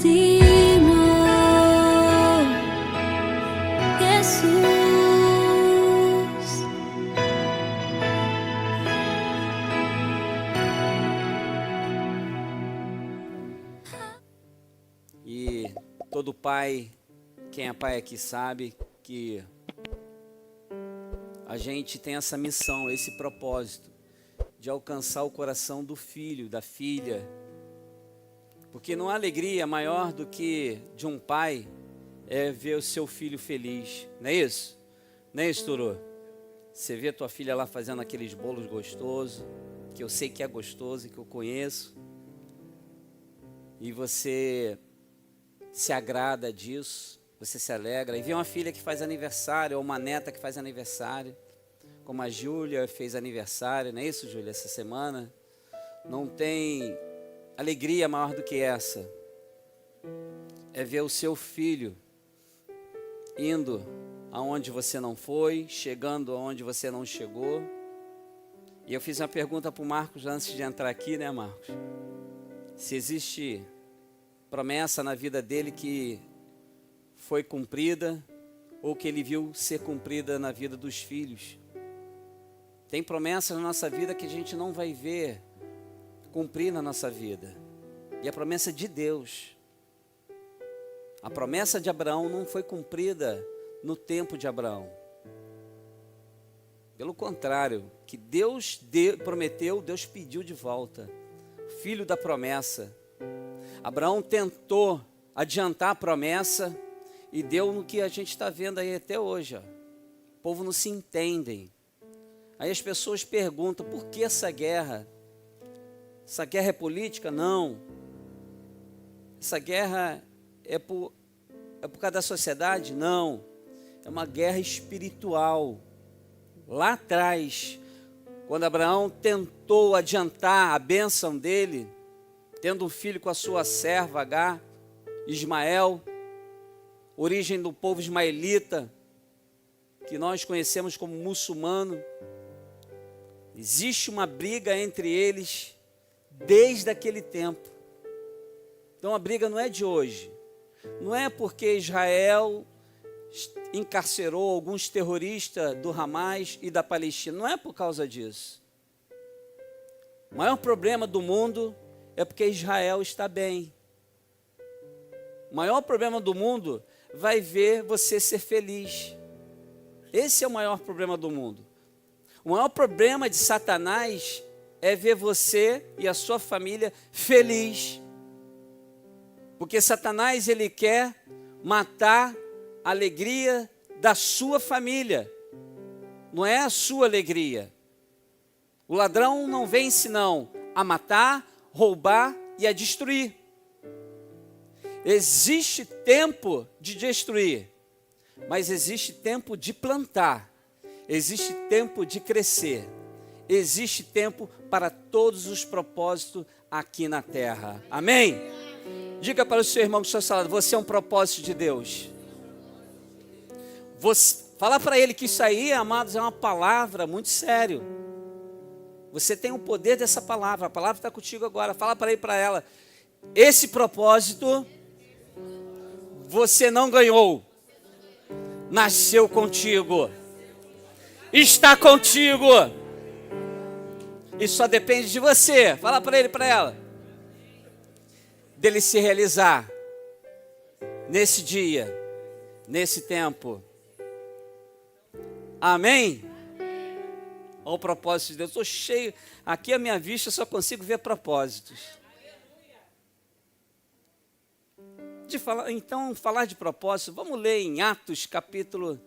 destino, Jesus. E todo pai, quem é pai aqui sabe que a gente tem essa missão, esse propósito de alcançar o coração do filho, da filha. Porque não há alegria maior do que de um pai ver o seu filho feliz. Não é isso? Não é isso, Turu? Você vê a tua filha lá fazendo aqueles bolos gostosos, que eu sei que é gostoso e que eu conheço. E você se agrada disso, você se alegra. E vê uma filha que faz aniversário, ou uma neta que faz aniversário, como a Júlia fez aniversário, não é isso, Júlia, essa semana? Não tem alegria maior do que essa. É ver o seu filho indo aonde você não foi, chegando aonde você não chegou. E eu fiz uma pergunta para o Marcos antes de entrar aqui, né, Marcos? Se existe promessa na vida dele que foi cumprida ou que ele viu ser cumprida na vida dos filhos. Tem promessas na nossa vida que a gente não vai ver cumprir na nossa vida. E a promessa de Deus, a promessa de Abraão não foi cumprida no tempo de Abraão. Pelo contrário, que Deus prometeu, Deus pediu de volta. Filho da promessa. Abraão tentou adiantar a promessa e deu no que a gente está vendo aí até hoje. Ó. O povo não se entendem. Aí as pessoas perguntam, por que essa guerra? Essa guerra é política? Não. Essa guerra é por causa da sociedade? Não. É uma guerra espiritual. Lá atrás, quando Abraão tentou adiantar a bênção dele, tendo um filho com a sua serva Agar, Ismael, origem do povo ismaelita, que nós conhecemos como muçulmano, existe uma briga entre eles desde aquele tempo. Então a briga não é de hoje. Não é porque Israel encarcerou alguns terroristas do Hamas e da Palestina. Não é por causa disso. O maior problema do mundo é porque Israel está bem. O maior problema do mundo vai ver você ser feliz. Esse é o maior problema do mundo. O maior problema de Satanás é ver você e a sua família feliz. Porque Satanás, ele quer matar a alegria da sua família. Não é a sua alegria. O ladrão não vem senão a matar, roubar e a destruir. Existe tempo de destruir, mas existe tempo de plantar. Existe tempo de crescer. Existe tempo para todos os propósitos aqui na terra. Amém? Diga para o seu irmão que está falando, você é um propósito de Deus. Fala para ele que isso aí, amados, é uma palavra muito sério. Você tem o poder dessa palavra. A palavra está contigo agora. Fala para ele, para ela. Esse propósito você não ganhou. Nasceu contigo. Está contigo. E só depende de você. Fala para ele, para ela. Dele se realizar. Nesse dia. Nesse tempo. Amém? Olha o propósito de Deus. Estou cheio. Aqui a minha vista eu só consigo ver propósitos. Então, falar de propósito, vamos ler em Atos capítulo.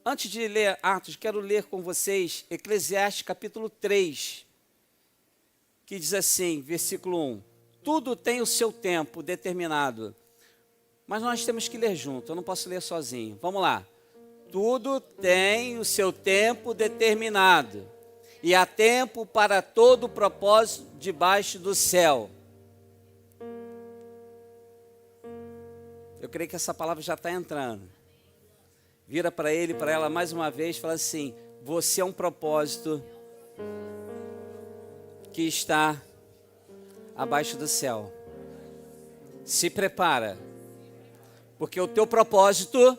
Antes de ler Atos, quero ler com vocês Eclesiastes capítulo 3, que diz assim, versículo 1. Tudo tem o seu tempo determinado. Mas nós temos que ler junto, eu não posso ler sozinho. Vamos lá. Tudo tem o seu tempo determinado. E há tempo para todo o propósito debaixo do céu. Eu creio que essa palavra já está entrando. Vira para ele, para ela mais uma vez, fala assim, você é um propósito que está abaixo do céu. Se prepara, porque o teu propósito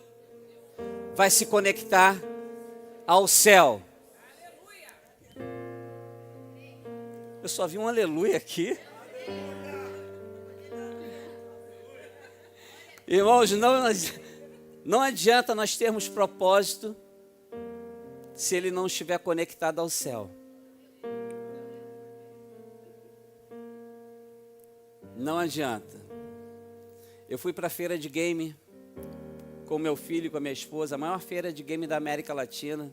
vai se conectar ao céu. Eu só vi um aleluia aqui. Irmãos, não adianta nós termos propósito se ele não estiver conectado ao céu. Não adianta. Eu fui para a feira de game com meu filho e com a minha esposa, a maior feira de game da América Latina.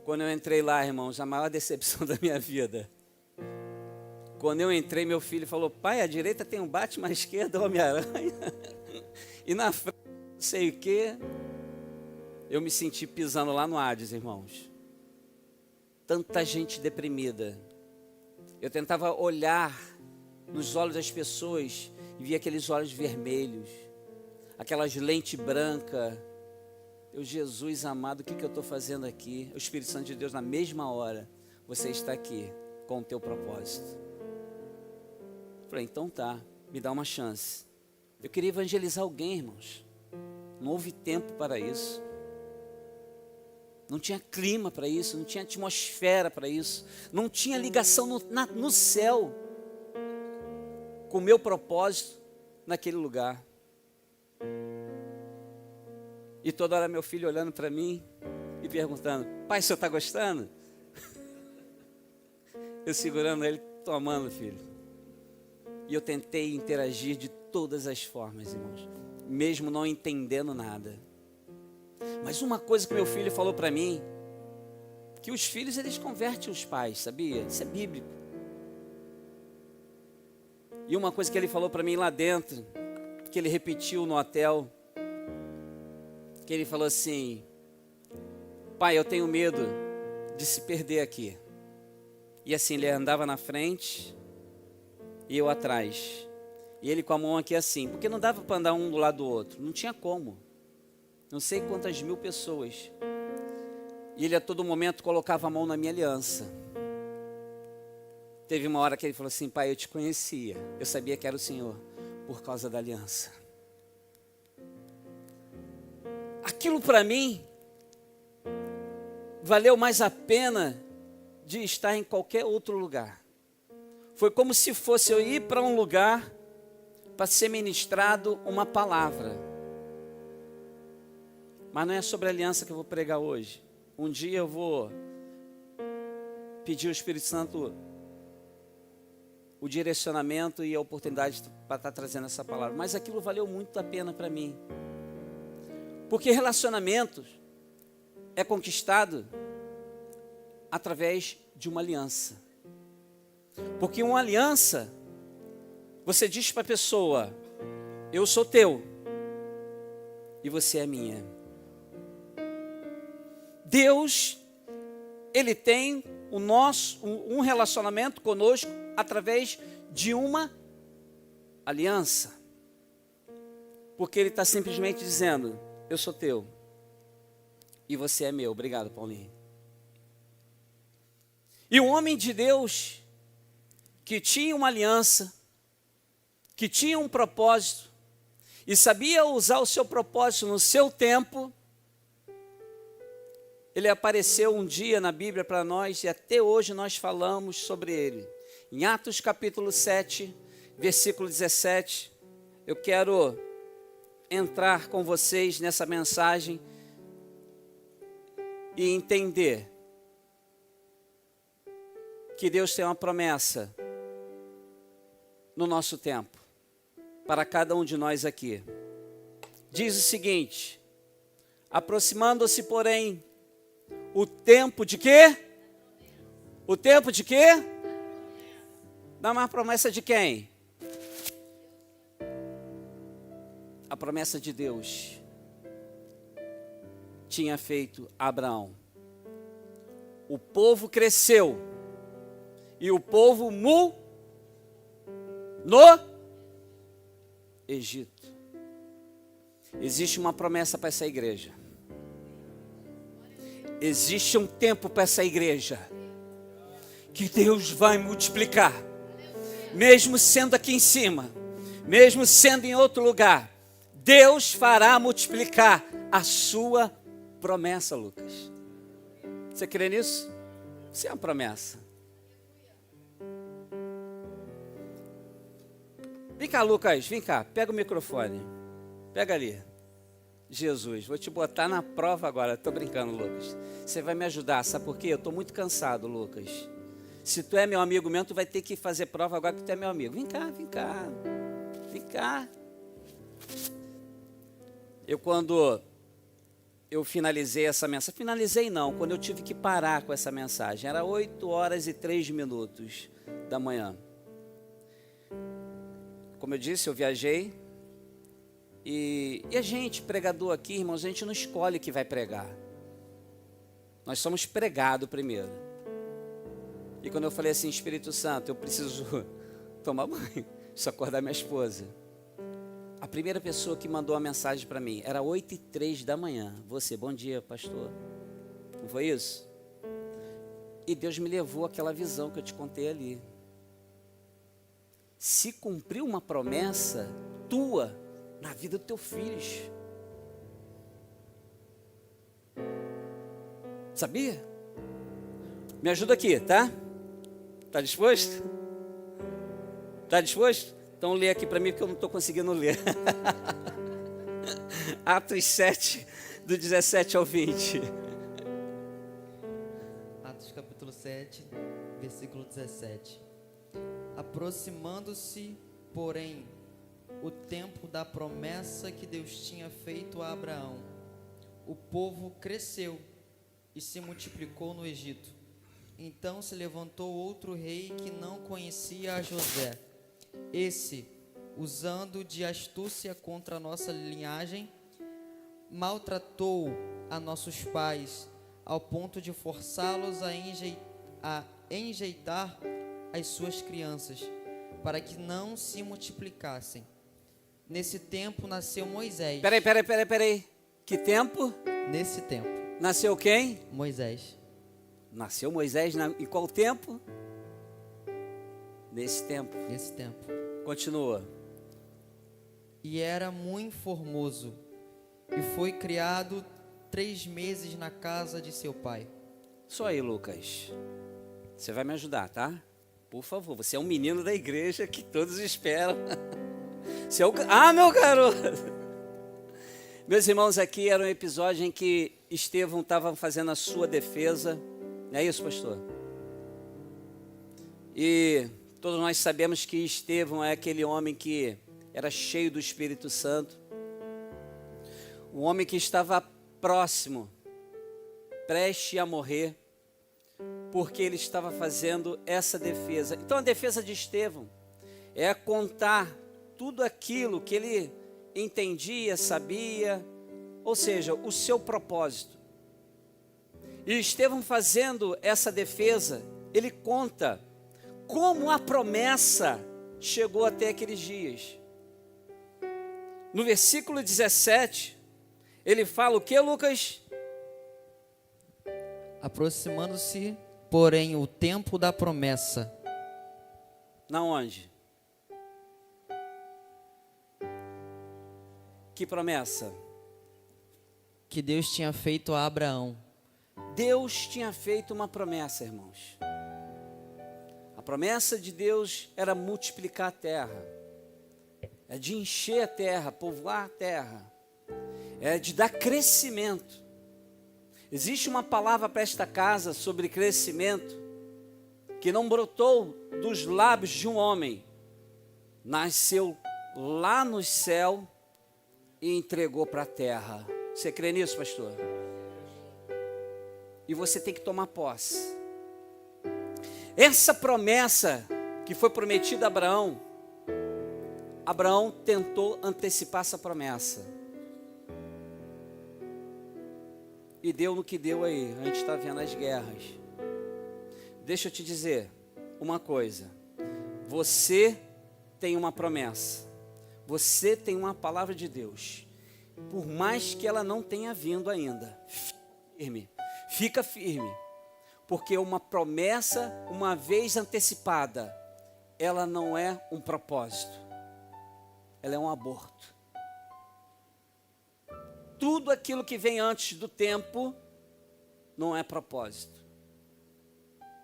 Quando eu entrei lá, irmãos, a maior decepção da minha vida. Quando eu entrei, meu filho falou: pai, à direita tem um Batman, à esquerda o Homem-Aranha. E na frente, não sei o quê. Eu me senti pisando lá no Hades, irmãos. Tanta gente deprimida. Eu tentava olhar nos olhos das pessoas e via aqueles olhos vermelhos, aquelas lentes brancas. Jesus amado, o que eu estou fazendo aqui? O Espírito Santo de Deus, na mesma hora, você está aqui com o teu propósito. Falei, então tá, me dá uma chance. Eu queria evangelizar alguém, irmãos. Não houve tempo para isso. Não tinha clima para isso, não tinha atmosfera para isso. Não tinha ligação no céu com o meu propósito naquele lugar. E toda hora meu filho olhando para mim e perguntando: pai, o senhor está gostando? Eu segurando ele, estou amando, filho. E eu tentei interagir de todas as formas, irmãos, mesmo não entendendo nada. Mas uma coisa que meu filho falou para mim, que os filhos eles convertem os pais, sabia? Isso é bíblico. E uma coisa que ele falou para mim lá dentro, que ele repetiu no hotel, que ele falou assim: pai, eu tenho medo de se perder aqui. E assim, ele andava na frente e eu atrás. E ele com a mão aqui assim, porque não dava para andar um do lado do outro, não tinha como. Não sei quantas mil pessoas. E ele a todo momento colocava a mão na minha aliança. Teve uma hora que ele falou assim: pai, eu te conhecia, eu sabia que era o Senhor, por causa da aliança. Aquilo para mim valeu mais a pena de estar em qualquer outro lugar. Foi como se fosse eu ir para um lugar para ser ministrado uma palavra. Mas não é sobre a aliança que eu vou pregar hoje. Um dia eu vou pedir ao Espírito Santo o direcionamento e a oportunidade para estar trazendo essa palavra. Mas aquilo valeu muito a pena para mim. Porque relacionamentos é conquistado através de uma aliança. Porque uma aliança, você diz para a pessoa: eu sou teu e você é minha. Deus, Ele tem um relacionamento conosco através de uma aliança. Porque Ele está simplesmente dizendo: eu sou teu e você é meu. Obrigado, Paulinho. E o homem de Deus, que tinha uma aliança, que tinha um propósito, e sabia usar o seu propósito no seu tempo, ele apareceu um dia na Bíblia para nós, e até hoje nós falamos sobre ele. Em Atos capítulo 7, versículo 17, eu quero entrar com vocês nessa mensagem e entender que Deus tem uma promessa no nosso tempo, para cada um de nós aqui. Diz o seguinte: aproximando-se, porém, o tempo de quê? O tempo de quê? Dá uma promessa de quem? A promessa de Deus tinha feito a Abraão. O povo cresceu e o povo no Egito. Existe uma promessa para essa igreja. Existe um tempo para essa igreja que Deus vai multiplicar, mesmo sendo aqui em cima, mesmo sendo em outro lugar, Deus fará multiplicar a sua promessa, Lucas. Você crê nisso? Isso é uma promessa. Vem cá, Lucas, vem cá, pega o microfone. Pega ali. Jesus, vou te botar na prova agora. Estou brincando, Lucas. Você vai me ajudar, sabe por quê? Eu estou muito cansado, Lucas. Se tu é meu amigo mesmo, tu vai ter que fazer prova agora que tu é meu amigo. Vem cá, vem cá. Vem cá. Quando eu finalizei essa mensagem, finalizei não, quando eu tive que parar com essa mensagem, era 8h03 da manhã. Como eu disse, eu viajei. E a gente, pregador aqui, irmãos, a gente não escolhe que vai pregar. Nós somos pregados primeiro. E quando eu falei assim, Espírito Santo, eu preciso tomar banho, preciso acordar minha esposa. A primeira pessoa que mandou a mensagem para mim, era 8h03 da manhã. Você, bom dia, pastor. Não foi isso? E Deus me levou àquela visão que eu te contei ali. Se cumpriu uma promessa tua, na vida dos teus filhos. Sabia? Me ajuda aqui, tá? Tá disposto? Tá disposto? Então lê aqui para mim porque eu não estou conseguindo ler. Atos 7, do 17 ao 20. Atos capítulo 7, versículo 17. Aproximando-se, porém, o tempo da promessa que Deus tinha feito a Abraão, o povo cresceu e se multiplicou no Egito. Então se levantou outro rei que não conhecia a José. Esse, usando de astúcia contra a nossa linhagem, maltratou a nossos pais, ao ponto de forçá-los a enjeitar as suas crianças, para que não se multiplicassem. Nesse tempo nasceu Moisés. Peraí. Que tempo? Nesse tempo. Nasceu quem? Moisés. Nasceu Moisés em qual tempo? Nesse tempo. Nesse tempo. Continua. E era muito formoso, e foi criado 3 meses na casa de seu pai. Só aí, Lucas. Você vai me ajudar, tá? Por favor, você é um menino da igreja que todos esperam. Você é o... Ah, meu garoto! Meus irmãos, aqui era um episódio em que Estevão estava fazendo a sua defesa. Não é isso, pastor? E todos nós sabemos que Estevão é aquele homem que era cheio do Espírito Santo. Um homem que estava próximo, prestes a morrer, porque ele estava fazendo essa defesa. Então a defesa de Estevão é contar tudo aquilo que ele entendia, sabia, ou seja, o seu propósito. E Estevão fazendo essa defesa, ele conta como a promessa chegou até aqueles dias. No versículo 17, ele fala o que, Lucas? Aproximando-se, porém, o tempo da promessa. Na onde? Que promessa? Que Deus tinha feito a Abraão. Deus tinha feito uma promessa, irmãos. A promessa de Deus era multiplicar a terra. É de encher a terra, povoar a terra. É de dar crescimento. Existe uma palavra para esta casa sobre crescimento que não brotou dos lábios de um homem. Nasceu lá no céu e entregou para a terra. Você crê nisso, pastor? E você tem que tomar posse. Essa promessa que foi prometida a Abraão, Abraão tentou antecipar essa promessa. E deu no que deu aí. A gente está vendo as guerras. Deixa eu te dizer uma coisa. Você tem uma promessa. Você tem uma palavra de Deus. Por mais que ela não tenha vindo ainda. Firme. Fica firme. Porque uma promessa, uma vez antecipada, ela não é um propósito. ela é um aborto. Tudo aquilo que vem antes do tempo não é propósito.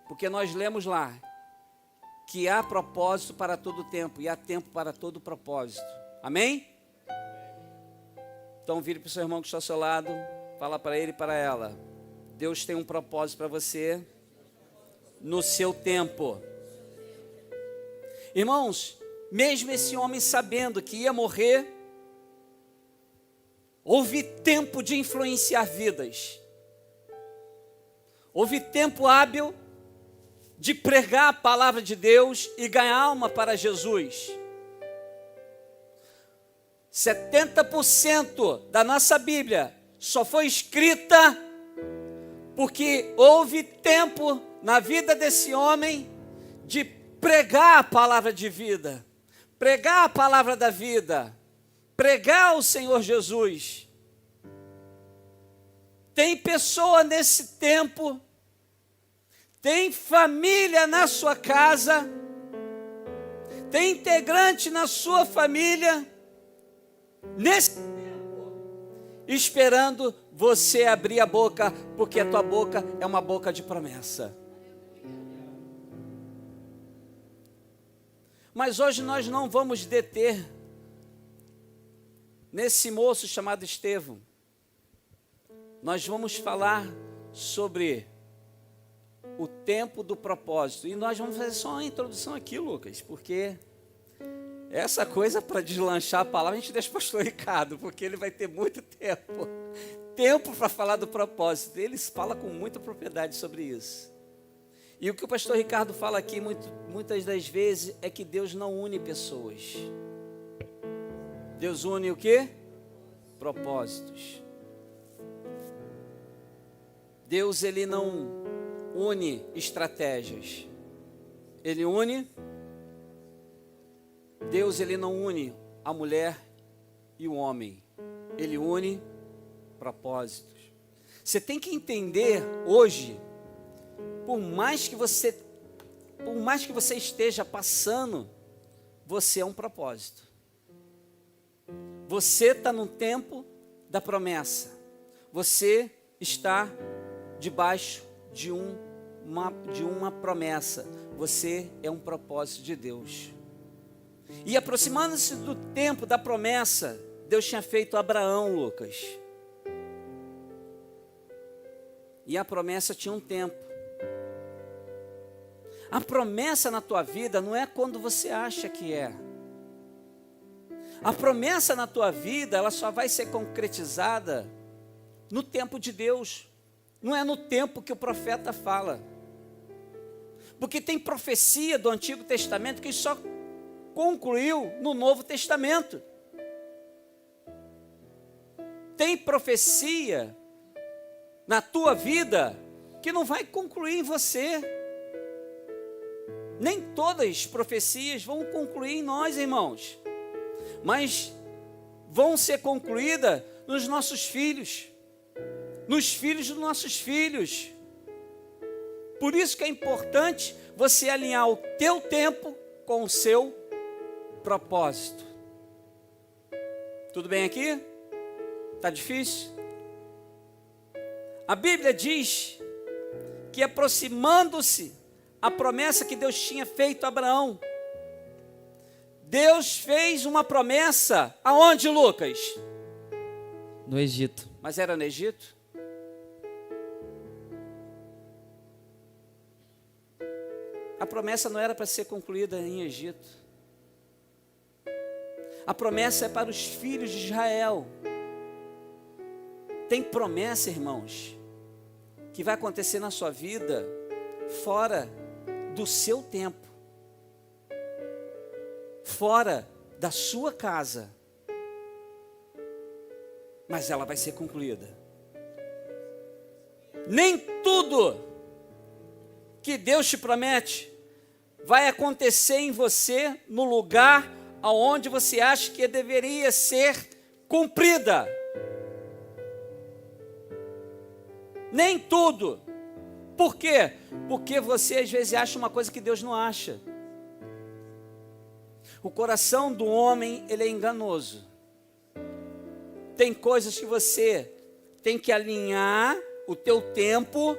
Porque nós lemos lá que há propósito para todo tempo e há tempo para todo propósito. Amém? Então vire para o seu irmão que está ao seu lado, fala para ele e para ela: Deus tem um propósito para você no seu tempo. Irmãos, mesmo esse homem sabendo que ia morrer, houve tempo de influenciar vidas. Houve tempo hábil de pregar a palavra de Deus e ganhar alma para Jesus. 70% da nossa Bíblia só foi escrita porque houve tempo na vida desse homem de pregar a palavra de vida, pregar a palavra da vida, pregar o Senhor Jesus. Tem pessoa nesse tempo, tem família na sua casa, tem integrante na sua família, nesse tempo, esperando você abrir a boca, porque a tua boca é uma boca de promessa. Mas hoje nós não vamos deter nesse moço chamado Estevão. Nós vamos falar sobre o tempo do propósito. E nós vamos fazer só uma introdução aqui, Lucas, porque essa coisa para deslanchar a palavra a gente deixa o pastor Ricardo, porque ele vai ter muito tempo para falar do propósito. Ele fala com muita propriedade sobre isso. E o que o pastor Ricardo fala aqui muitas das vezes é que Deus não une pessoas. Deus une o quê? Propósitos. Deus, ele não une estratégias. Ele une. Deus, ele não une a mulher e o homem. Ele une propósitos. Você tem que entender hoje, por mais que você esteja passando, você é um propósito. Você está no tempo da promessa. Você está debaixo de uma promessa. Você é um propósito de Deus. E aproximando-se do tempo da promessa, Deus tinha feito Abraão, Lucas. E a promessa tinha um tempo. A promessa na tua vida não é quando você acha que é. A promessa na tua vida, ela só vai ser concretizada no tempo de Deus. Não é no tempo que o profeta fala. Porque tem profecia do Antigo Testamento que só concluiu no Novo Testamento. Tem profecia na tua vida que não vai concluir em você. Nem todas as profecias vão concluir em nós, irmãos, mas vão ser concluídas nos nossos filhos, nos filhos dos nossos filhos. Por isso que é importante você alinhar o teu tempo com o seu propósito. Tudo bem aqui? Está difícil? A Bíblia diz que aproximando-se a promessa que Deus tinha feito a Abraão, Deus fez uma promessa, aonde, Lucas? No Egito. Mas era no Egito? A promessa não era para ser concluída em Egito. A promessa é para os filhos de Israel. Tem promessa, irmãos, que vai acontecer na sua vida fora do seu tempo, fora da sua casa, mas ela vai ser concluída. Nem tudo que Deus te promete vai acontecer em você no lugar aonde você acha que deveria ser cumprida. Nem tudo. Por quê? Porque você às vezes acha uma coisa que Deus não acha. O coração do homem, ele é enganoso. Tem coisas que você tem que alinhar o teu tempo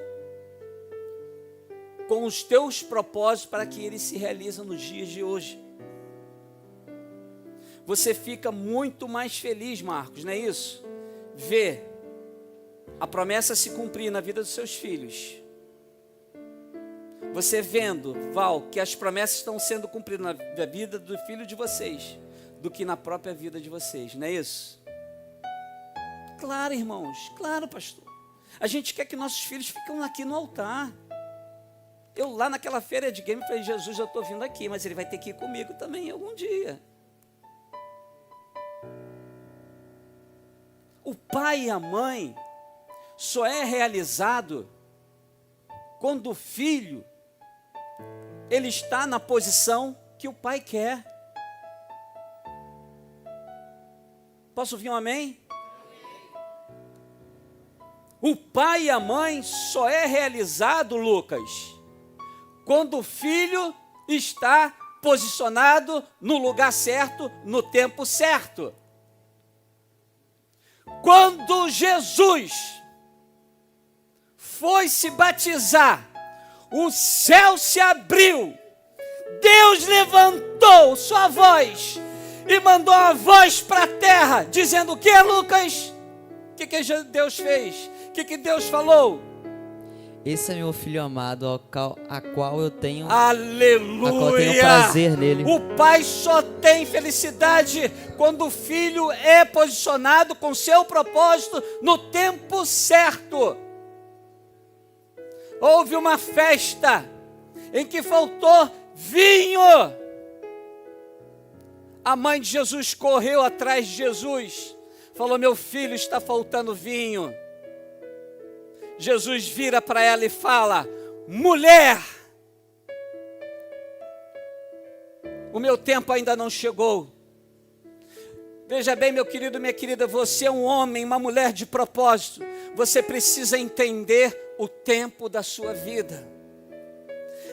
com os teus propósitos para que eles se realizem nos dias de hoje. Você fica muito mais feliz, Marcos, não é isso? Ver a promessa se cumprir na vida dos seus filhos. Você vendo, Val, que as promessas estão sendo cumpridas na vida do filho de vocês, do que na própria vida de vocês, não é isso? Claro, irmãos, claro, pastor. A gente quer que nossos filhos fiquem aqui no altar. Eu lá naquela feira de game falei, Jesus, eu estou vindo aqui, mas ele vai ter que ir comigo também algum dia. O pai e a mãe só é realizado quando o filho ele está na posição que o pai quer. Posso ouvir um amém? O pai e a mãe só é realizado, Lucas, quando o filho está posicionado no lugar certo, no tempo certo. Quando Jesus foi se batizar, o céu se abriu, Deus levantou sua voz e mandou a voz para a terra, dizendo o que, Lucas? O que Deus fez? O que Deus falou? Esse é meu filho amado, a qual eu tenho, Aleluia! a qual eu tenho prazer nele. O pai só tem felicidade quando o filho é posicionado com seu propósito no tempo certo. Houve uma festa em que faltou vinho. A mãe de Jesus correu atrás de Jesus, falou, meu filho, está faltando vinho. Jesus vira para ela e fala, mulher, o meu tempo ainda não chegou. Veja bem, meu querido, minha querida, você é um homem, uma mulher de propósito. Você precisa entender o tempo da sua vida.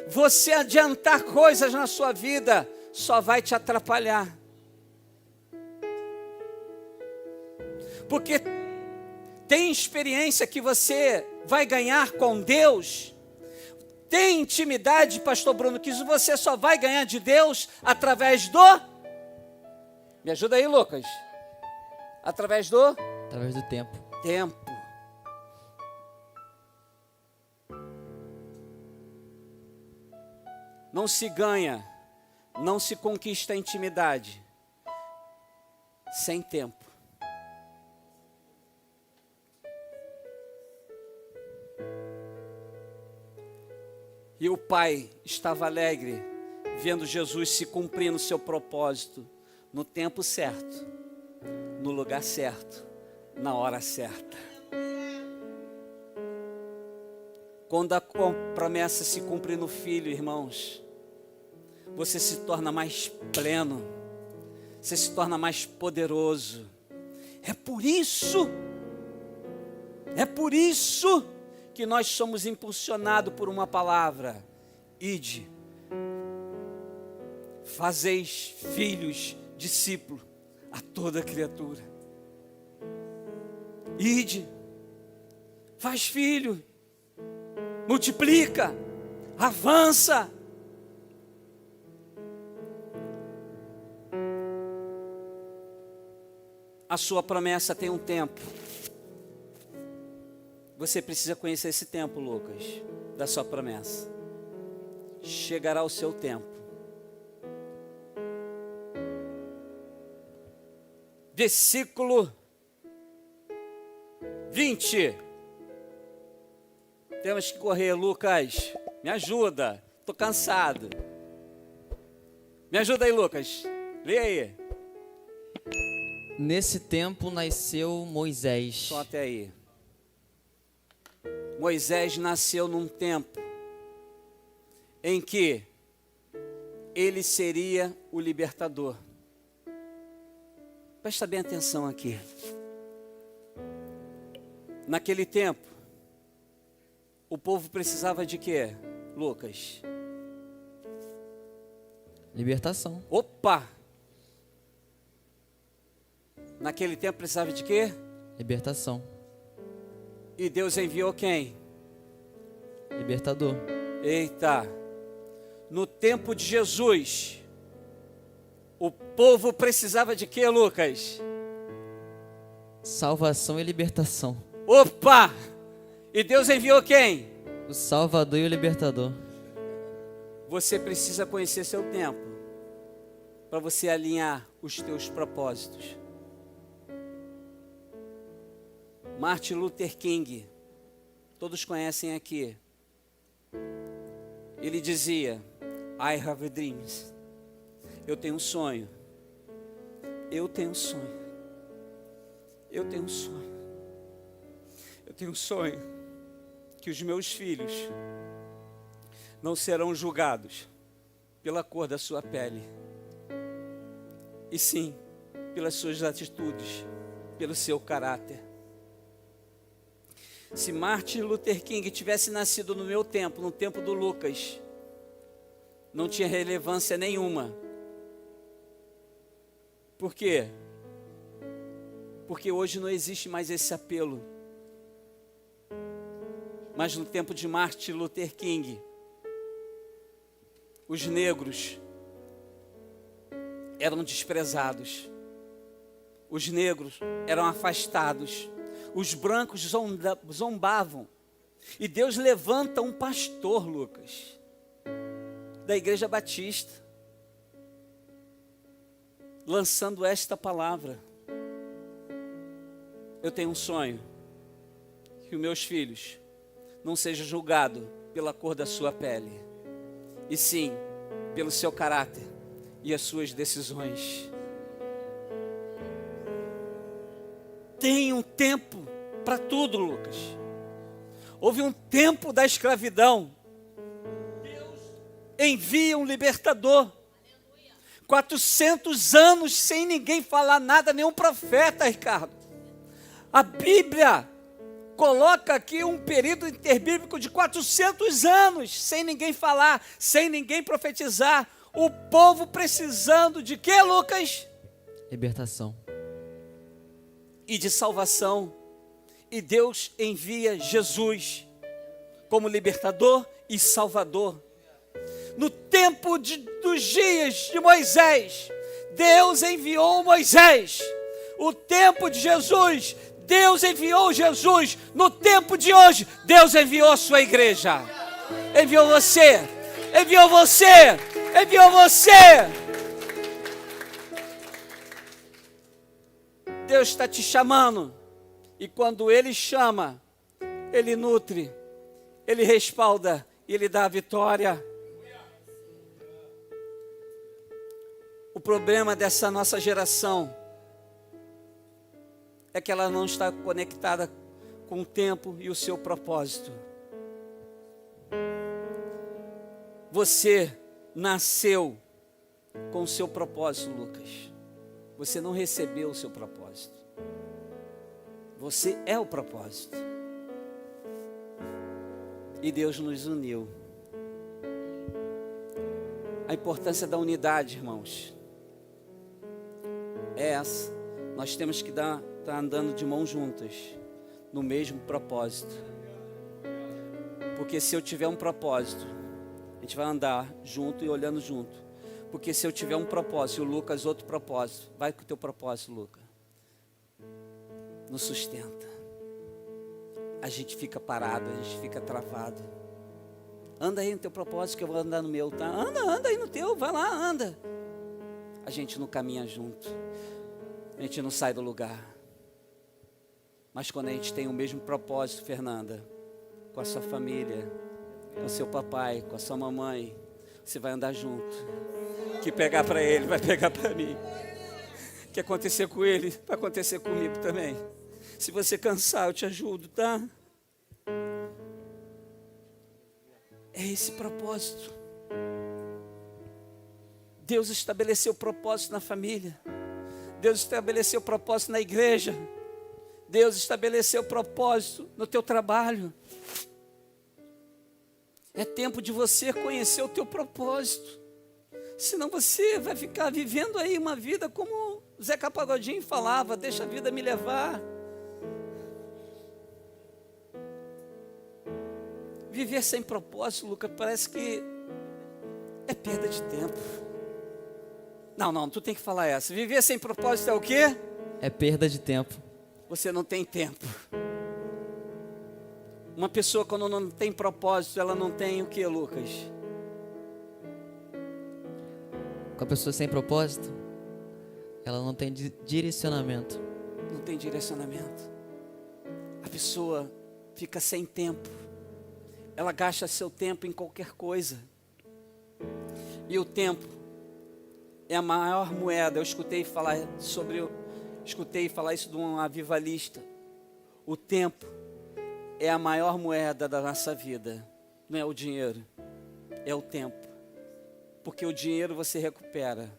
Você adiantar coisas na sua vida só vai te atrapalhar. Porque tem experiência que você vai ganhar com Deus. Tem intimidade, pastor Bruno, que você só vai ganhar de Deus através do... Me ajuda aí, Lucas. Através do tempo. Tempo. Não se ganha, não se conquista a intimidade sem tempo. E o pai estava alegre, vendo Jesus se cumprindo o seu propósito, no tempo certo, no lugar certo, na hora certa. Quando a promessa se cumpre no Filho, irmãos, você se torna mais pleno, você se torna mais poderoso. É por isso que nós somos impulsionados por uma palavra: ide, fazeis filhos, discípulos a toda criatura. Ide, faz filho, multiplica, avança. A sua promessa tem um tempo. Você precisa conhecer esse tempo, Lucas, da sua promessa. Chegará o seu tempo. Versículo 20. Temos que correr, Lucas. Me ajuda. Estou cansado. Me ajuda aí, Lucas. Lê aí. Nesse tempo nasceu Moisés. Só até aí. Moisés nasceu num tempo em que ele seria o libertador. Presta bem atenção aqui. Naquele tempo, o povo precisava de quê, Lucas? Libertação. Opa! Naquele tempo precisava de quê? Libertação. E Deus enviou quem? Libertador. Eita! No tempo de Jesus, o povo precisava de quê, Lucas? Salvação e libertação. Opa! E Deus enviou quem? O Salvador e o Libertador. Você precisa conhecer seu tempo para você alinhar os teus propósitos. Martin Luther King, todos conhecem aqui. Ele dizia: I have dreams. Eu tenho um sonho. Eu tenho um sonho. Eu tenho um sonho. Eu tenho um sonho que os meus filhos não serão julgados pela cor da sua pele, e sim pelas suas atitudes, pelo seu caráter. Se Martin Luther King tivesse nascido no meu tempo, no tempo do Lucas, não tinha relevância nenhuma. Por quê? Porque hoje não existe mais esse apelo. Mas no tempo de Martin Luther King, os negros eram desprezados, os negros eram afastados, os brancos zombavam. E Deus levanta um pastor, Lucas, da Igreja Batista, lançando esta palavra: eu tenho um sonho, que os meus filhos não sejam julgados pela cor da sua pele, e sim pelo seu caráter e as suas decisões. Tem um tempo para tudo, Lucas. Houve um tempo da escravidão. Deus envia um libertador. 400 anos sem ninguém falar nada, nenhum profeta, Ricardo. A Bíblia coloca aqui um período interbíblico de 400 anos sem ninguém falar, sem ninguém profetizar. O povo precisando de quê, Lucas? Libertação. E de salvação. E Deus envia Jesus como libertador e salvador. No tempo dos dias de Moisés, Deus enviou Moisés. O tempo de Jesus, Deus enviou Jesus. No tempo de hoje, Deus enviou a sua igreja. Enviou você. Enviou você. Enviou você. Deus está te chamando. E quando Ele chama, Ele nutre, Ele respalda e Ele dá a vitória. O problema dessa nossa geração é que ela não está conectada com o tempo e o seu propósito. Você nasceu com o seu propósito, Lucas. Você não recebeu o seu propósito. Você é o propósito. E Deus nos uniu. A importância da unidade, irmãos, é essa. Nós temos que estar andando de mãos juntas, no mesmo propósito. Porque se eu tiver um propósito, a gente vai andar junto e olhando junto. Porque se eu tiver um propósito e o Lucas outro propósito, vai com o teu propósito, Lucas. Nos sustenta. A gente fica parado, a gente fica travado. Anda aí no teu propósito que eu vou andar no meu, tá? Anda aí no teu, vai lá, anda. A gente não caminha junto. A gente não sai do lugar. Mas quando a gente tem o mesmo propósito, Fernanda, com a sua família, com o seu papai, com a sua mamãe, você vai andar junto. Que pegar para ele, vai pegar para mim. Que acontecer com ele, vai acontecer comigo também. Se você cansar, eu te ajudo, tá? É esse propósito. Deus estabeleceu propósito na família. Deus estabeleceu propósito na igreja. Deus estabeleceu propósito no teu trabalho. É tempo de você conhecer o teu propósito. Senão você vai ficar vivendo aí uma vida como O Zeca Pagodinho falava, deixa a vida me levar. Viver sem propósito, Lucas, parece que é perda de tempo. Não, tu tem que falar essa. Viver sem propósito é o quê? É perda de tempo. Você não tem tempo. Uma pessoa quando não tem propósito, ela não tem o quê, Lucas? Com a pessoa sem propósito, ela não tem direcionamento. Não tem direcionamento. A pessoa fica sem tempo. Ela gasta seu tempo em qualquer coisa. E o tempo é a maior moeda. Eu escutei falar isso de um avivalista. O tempo é a maior moeda da nossa vida. Não é o dinheiro, é o tempo. Porque o dinheiro você recupera,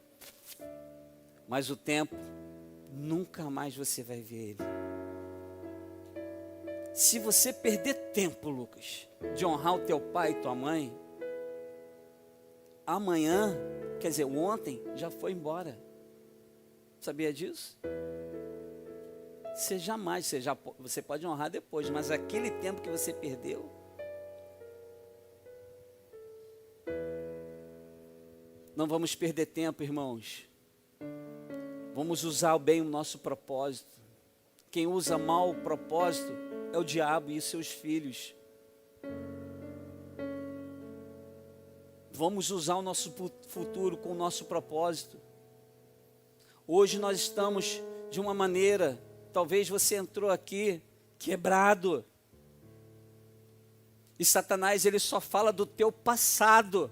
mas o tempo nunca mais você vai ver ele. Se você perder tempo, Lucas, de honrar o teu pai e tua mãe, amanhã, quer dizer, o ontem já foi embora. Sabia disso? Você pode honrar depois, mas aquele tempo que você perdeu, não vamos perder tempo, irmãos. Vamos usar bem o nosso propósito. Quem usa mal o propósito é o diabo e seus filhos. Vamos usar o nosso futuro com o nosso propósito. Hoje nós estamos de uma maneira, talvez você entrou aqui quebrado. E Satanás, ele só fala do teu passado.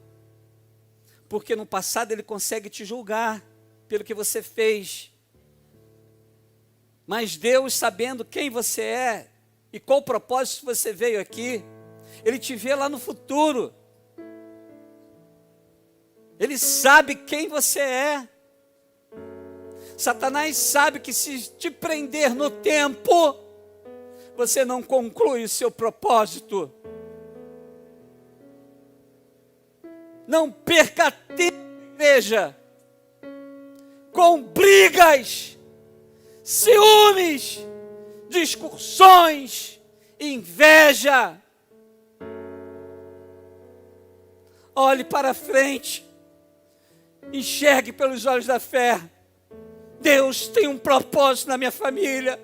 Porque no passado ele consegue te julgar pelo que você fez. Mas Deus, sabendo quem você é e qual propósito você veio aqui, Ele te vê lá no futuro. Ele sabe quem você é. Satanás sabe que se te prender no tempo, você não conclui o seu propósito. Não perca tempo, igreja, com brigas, ciúmes, discussões, inveja. Olhe para frente, enxergue pelos olhos da fé. Deus tem um propósito na minha família.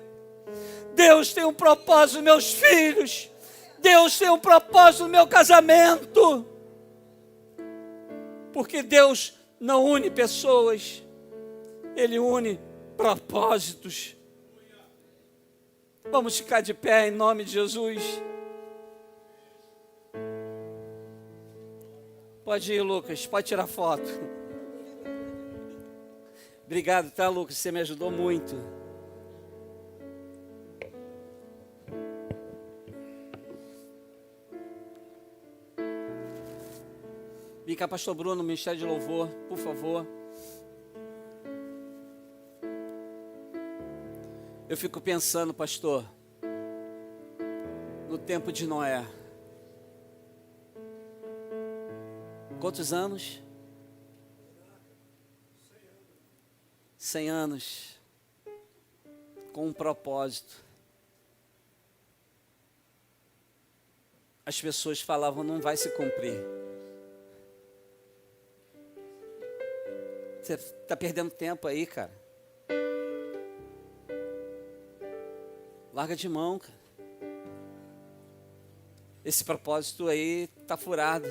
Deus tem um propósito nos meus filhos. Deus tem um propósito no meu casamento. Porque Deus não une pessoas, Ele une propósitos. Vamos ficar de pé em nome de Jesus. Pode ir, Lucas, pode tirar foto. Obrigado, tá, Lucas? Você me ajudou muito. Vem cá, pastor Bruno, Ministério de Louvor, por favor. Eu fico pensando, pastor, no tempo de Noé. Quantos anos? 100 anos. Com um propósito. As pessoas falavam, não vai se cumprir. Você está perdendo tempo aí, cara. Larga de mão, cara. Esse propósito aí está furado.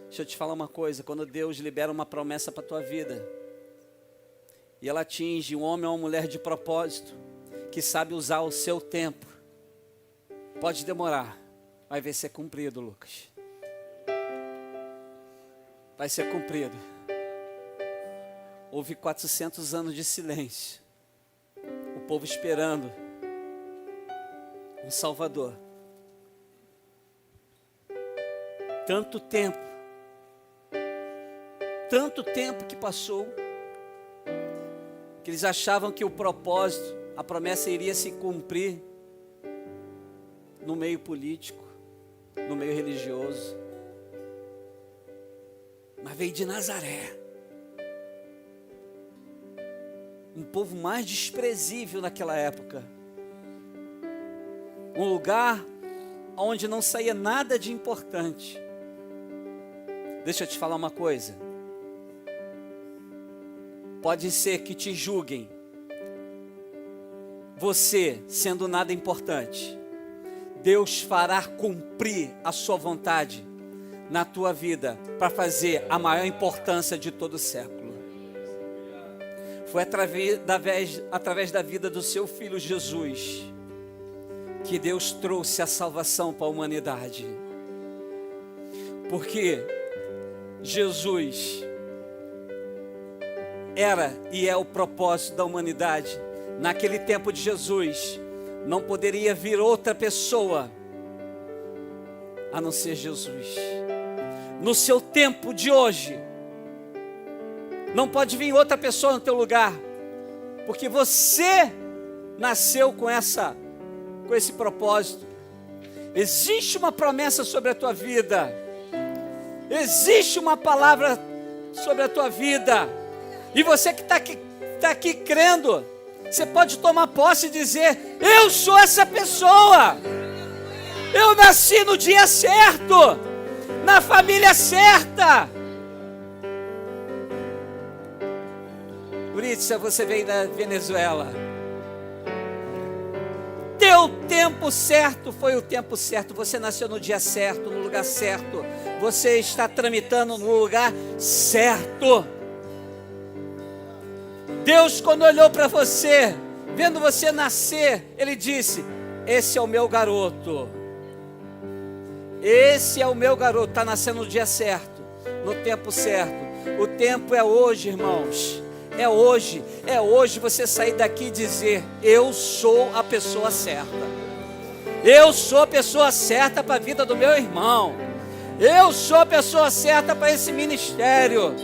Deixa eu te falar uma coisa. Quando Deus libera uma promessa para a tua vida, e ela atinge um homem ou uma mulher de propósito, que sabe usar o seu tempo, pode demorar, vai ver ser cumprido, Lucas. Vai ser cumprido. Houve 400 anos de silêncio. O povo esperando um Salvador. Tanto tempo que passou, que eles achavam que o propósito, a promessa iria se cumprir no meio político, no meio religioso. Mas veio de Nazaré. um povo mais desprezível naquela época. Um lugar onde não saía nada de importante. Deixa eu te falar uma coisa. Pode ser que te julguem, você sendo nada importante. Deus fará cumprir a sua vontade na tua vida para fazer a maior importância de todo o século. Foi através da vida do seu Filho Jesus que Deus trouxe a salvação para a humanidade. Porque Jesus era e é o propósito da humanidade. Naquele tempo de Jesus, não poderia vir outra pessoa a não ser Jesus. No seu tempo de hoje, não pode vir outra pessoa no teu lugar, porque você nasceu com esse propósito. Existe uma promessa sobre a tua vida, existe uma palavra sobre a tua vida, e você que está aqui crendo, você pode tomar posse e dizer: eu sou essa pessoa, eu nasci no dia certo, na família certa. Uritza, você veio da Venezuela. Teu tempo certo foi o tempo certo. Você nasceu no dia certo, no lugar certo. Você está tramitando no lugar certo. Deus, quando olhou para você, vendo você nascer, Ele disse: esse é o meu garoto. Esse é o meu garoto, está nascendo no dia certo, no tempo certo. O tempo é hoje, irmãos. É hoje você sair daqui e dizer: eu sou a pessoa certa. Eu sou a pessoa certa para a vida do meu irmão. Eu sou a pessoa certa para esse ministério.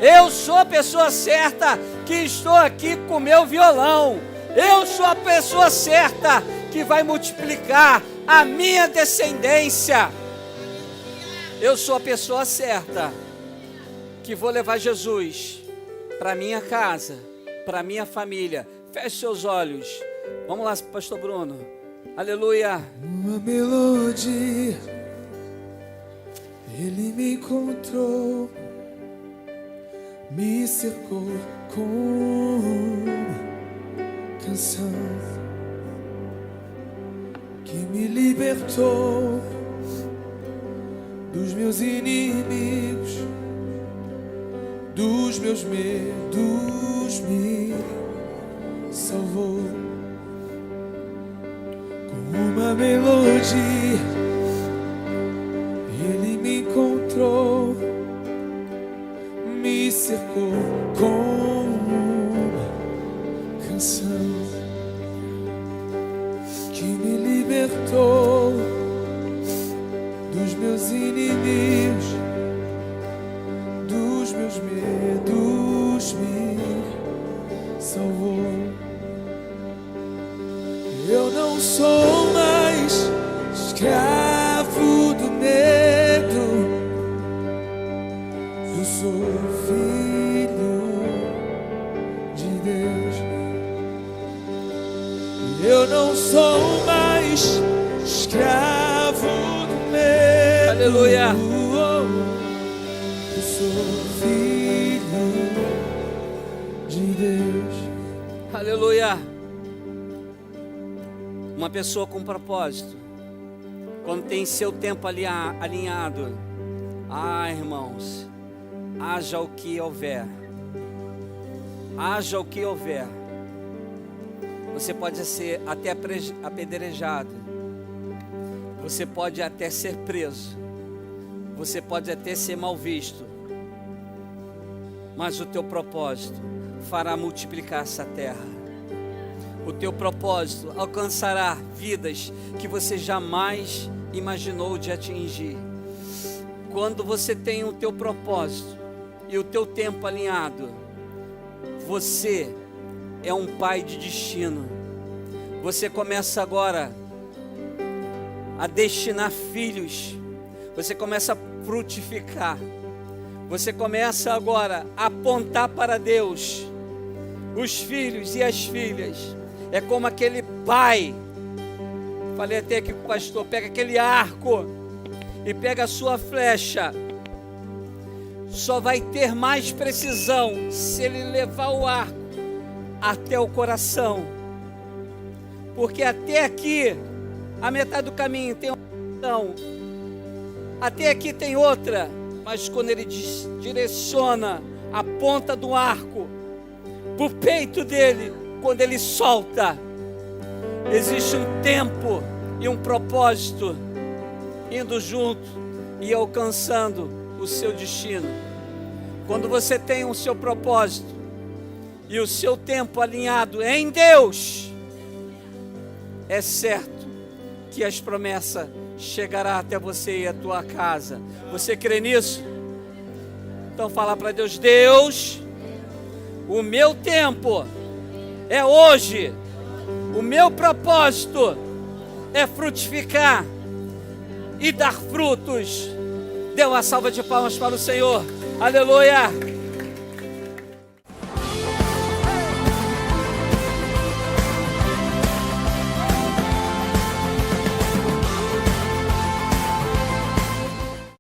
Eu sou a pessoa certa que estou aqui com o meu violão. Eu sou a pessoa certa que vai multiplicar a minha descendência. Eu sou a pessoa certa que vou levar Jesus para minha casa, para minha família. Feche seus olhos. Vamos lá, pastor Bruno. Aleluia. Uma melodia, Ele me encontrou, me cercou com uma canção que me libertou dos meus inimigos, dos meus medos, me salvou. Com uma melodia, Ele me encontrou, me cercou com uma canção que me libertou dos meus inimigos, dos meus medos, me salvou. Eu não sou mais escravo do medo, eu sou filho de Deus. Eu não sou mais escravo do medo. Aleluia. Eu sou filho de Deus. Aleluia. Uma pessoa com propósito, quando tem seu tempo alinhado, irmãos, haja o que houver, haja o que houver, você pode ser até apedrejado, você pode até ser preso, você pode até ser mal visto, mas o teu propósito fará multiplicar essa terra. O teu propósito alcançará vidas que você jamais imaginou de atingir. Quando você tem o teu propósito e o teu tempo alinhado, você é um pai de destino. Você começa agora a destinar filhos. Você começa a frutificar. Você começa agora a apontar para Deus. os filhos e as filhas. É como aquele pai, falei até aqui com o pastor, pega aquele arco e pega a sua flecha. Só vai ter mais precisão se ele levar o arco até o coração. Porque até aqui, a metade do caminho tem uma direção, até aqui tem outra, mas quando ele direciona a ponta do arco para o peito dele, quando ele solta, existe um tempo e um propósito indo junto e alcançando o seu destino. Quando você tem o seu propósito e o seu tempo alinhado em Deus, é certo que as promessas chegarão até você e a tua casa. Você crê nisso? Então fala para Deus: Deus, o meu tempo é hoje, o meu propósito é frutificar e dar frutos. Dê uma salva de palmas para o Senhor. Aleluia!